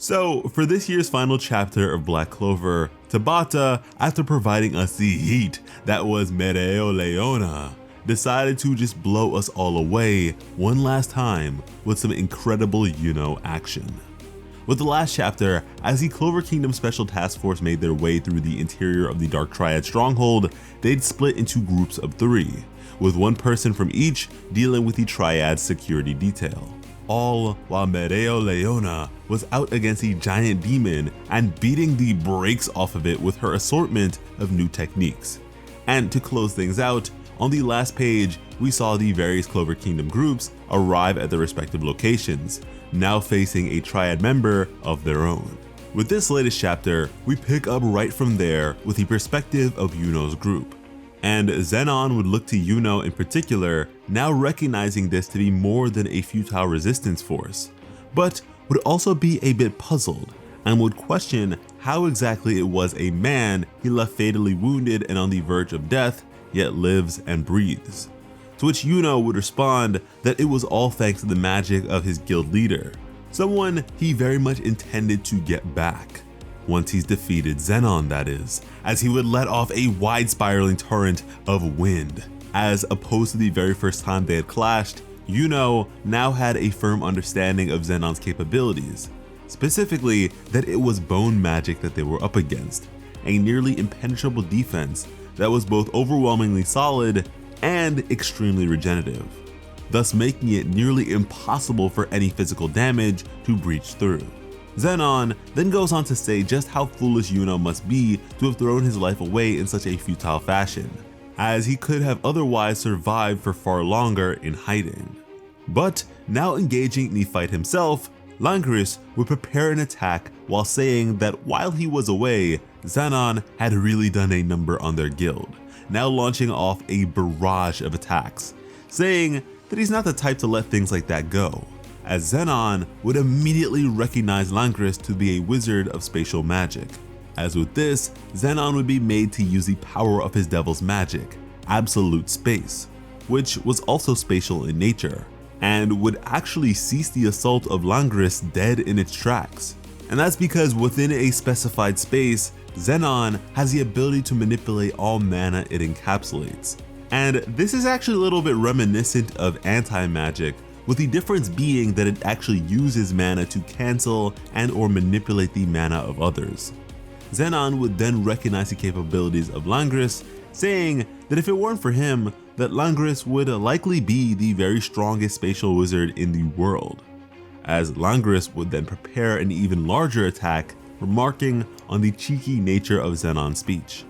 So for this year's final chapter of Black Clover, Tabata, after providing us the heat that was Mereo Leona, decided to just blow us all away one last time with some incredible YUNO action. With the last chapter, as the Clover Kingdom Special Task Force made their way through the interior of the Dark Triad stronghold, they'd split into groups of 3, with one person from each dealing with the Triad's security detail. All while Mereo Leona was out against a giant demon and beating the brakes off of it with her assortment of new techniques. And to close things out, on the last page, we saw the various Clover Kingdom groups arrive at their respective locations, now facing a Triad member of their own. With this latest chapter, we pick up right from there with the perspective of YUNO'S group. And Zenon would look to YUNO in particular, now recognizing this to be more than a futile resistance force, but would also be a bit puzzled and would question how exactly it was a man he left fatally wounded and on the verge of death, yet lives and breathes. To which YUNO would respond that it was all thanks to the magic of his guild leader, someone he very much intended to get back. Once he's defeated Zenon, that is, as he would let off a wide spiraling torrent of wind. As opposed to the very first time they had clashed, YUNO now had a firm understanding of Zenon's capabilities, specifically that it was bone magic that they were up against, a nearly impenetrable defense that was both overwhelmingly solid and extremely regenerative, thus making it nearly impossible for any physical damage to breach through. Zenon then goes on to say just how foolish YUNO must be to have thrown his life away in such a futile fashion, as he could have otherwise survived for far longer in hiding. But now engaging in the fight himself, Langris would prepare an attack while saying that while he was away, Zenon had really done a number on their guild, now launching off a barrage of attacks, saying that he's not the type to let things like that go, as Zenon would immediately recognize Langris to be a wizard of spatial magic. As with this, Zenon would be made to use the power of his devil's magic, absolute space, which was also spatial in nature, and would actually cease the assault of Langris dead in its tracks. And that's because within a specified space, Zenon has the ability to manipulate all mana it encapsulates. And this is actually a little bit reminiscent of anti-magic, with the difference being that it actually uses mana to cancel and or manipulate the mana of others. Zenon would then recognize the capabilities of Langris, saying that if it weren't for him, that Langris would likely be the very strongest spatial wizard in the world, as Langris would then prepare an even larger attack, remarking on the cheeky nature of Zenon's speech.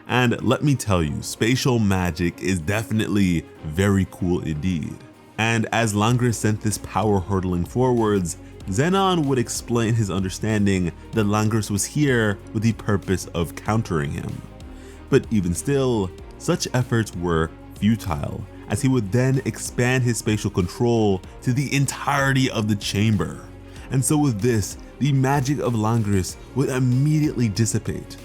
And let me tell you, spatial magic is definitely very cool indeed. And as Langris sent this power hurtling forwards, Zenon would explain his understanding that Langris was here with the purpose of countering him. But even still, such efforts were futile, as he would then expand his spatial control to the entirety of the chamber. And so with this, the magic of Langris would immediately dissipate,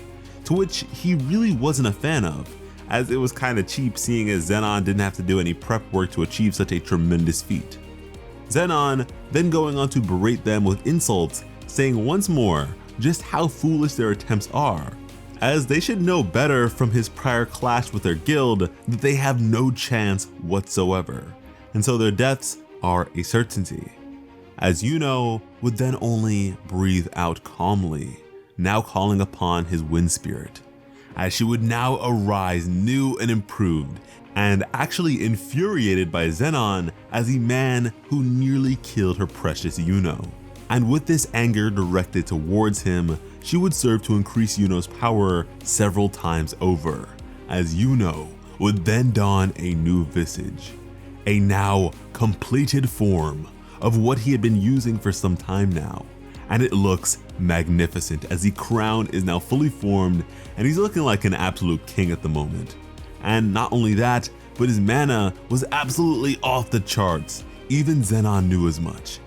to which he really wasn't a fan of, as it was kinda cheap seeing as Zenon didn't have to do any prep work to achieve such a tremendous feat. Zenon then going on to berate them with insults, saying once more just how foolish their attempts are, as they should know better from his prior clash with their guild that they have no chance whatsoever, and so their deaths are a certainty. As YUNO would then only breathe out calmly, now calling upon his wind spirit, as she would now arise new and improved, and actually infuriated by Zenon as the man who nearly killed her precious YUNO. And with this anger directed towards him, she would serve to increase YUNO's power several times over, as YUNO would then don a new visage, a now completed form of what he had been using for some time now, and it looks magnificent as the crown is now fully formed and he's looking like an absolute king at the moment. And not only that, but his mana was absolutely off the charts. Even Zenon knew as much.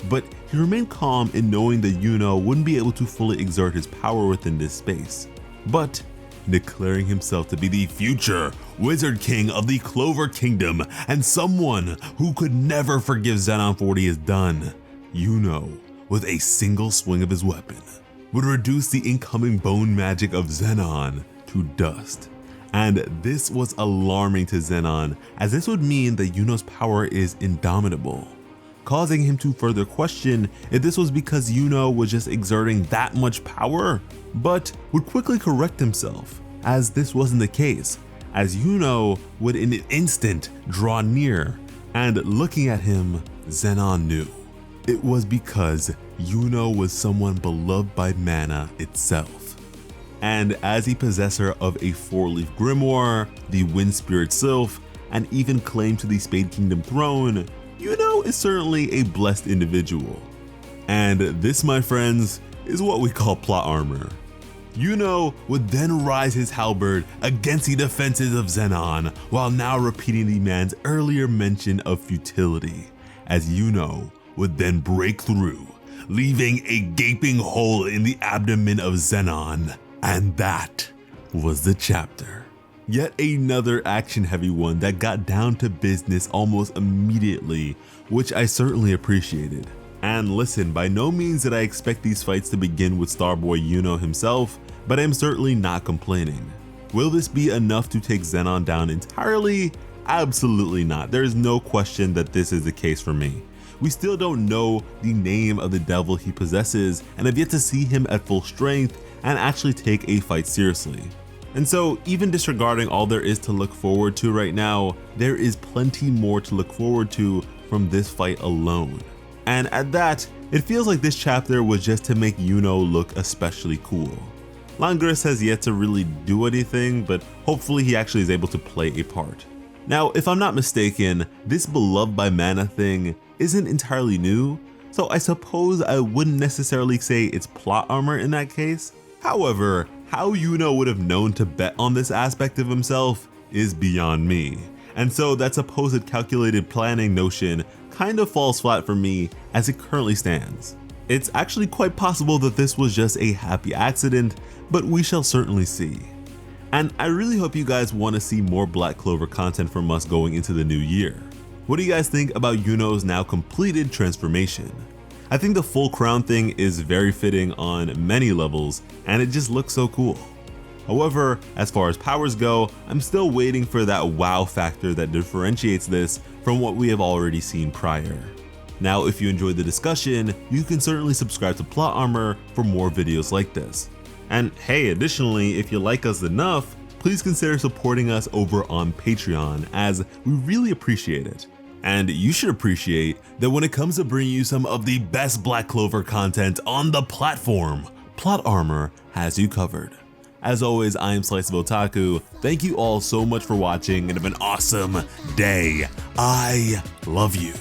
But he remained calm in knowing that YUNO wouldn't be able to fully exert his power within this space, but declaring himself to be the future Wizard King of the Clover Kingdom and someone who could never forgive Zenon for what he has done, YUNO with a single swing of his weapon would reduce the incoming bone magic of Zenon to dust. And this was alarming to Zenon, as this would mean that YUNO'S power is indomitable, causing him to further question if this was because YUNO was just exerting that much power, but would quickly correct himself, as this wasn't the case, as YUNO would in an instant draw near, and looking at him, Zenon knew. It was because YUNO was someone beloved by mana itself. And as a possessor of a 4-leaf grimoire, the Wind Spirit Sylph, and even claim to the Spade Kingdom throne, YUNO is certainly a blessed individual. And this, my friends, is what we call plot armor. YUNO would then rise his halberd against the defenses of Zenon, while now repeating the man's earlier mention of futility, as YUNO would then break through, leaving a gaping hole in the abdomen of Zenon. And that was the chapter. Yet another action-heavy one that got down to business almost immediately, which I certainly appreciated. And listen, by no means did I expect these fights to begin with Starboy YUNO himself, but I'm certainly not complaining. Will this be enough to take Zenon down entirely? Absolutely not. There is no question that this is the case for me. We still don't know the name of the devil he possesses, and have yet to see him at full strength and actually take a fight seriously. And so, even disregarding all there is to look forward to right now, there is plenty more to look forward to from this fight alone. And at that, it feels like this chapter was just to make YUNO look especially cool. Langris has yet to really do anything, but hopefully he actually is able to play a part. Now, if I'm not mistaken, this beloved by mana thing isn't entirely new, so I suppose I wouldn't necessarily say it's plot armor in that case. However, how YUNO would have known to bet on this aspect of himself is beyond me, and so that supposed calculated planning notion kind of falls flat for me as it currently stands. It's actually quite possible that this was just a happy accident, but we shall certainly see. And I really hope you guys want to see more Black Clover content from us going into the new year. What do you guys think about YUNO'S now completed transformation? I think the full crown thing is very fitting on many levels, and it just looks so cool. However, as far as powers go, I'm still waiting for that wow factor that differentiates this from what we have already seen prior. Now, if you enjoyed the discussion, you can certainly subscribe to Plot Armor for more videos like this. And hey, additionally, if you like us enough, please consider supporting us over on Patreon, as we really appreciate it. And you should appreciate that when it comes to bringing you some of the best Black Clover content on the platform, Plot Armor has you covered. As always, I am Slice of Otaku. Thank you all so much for watching and have an awesome day. I love you.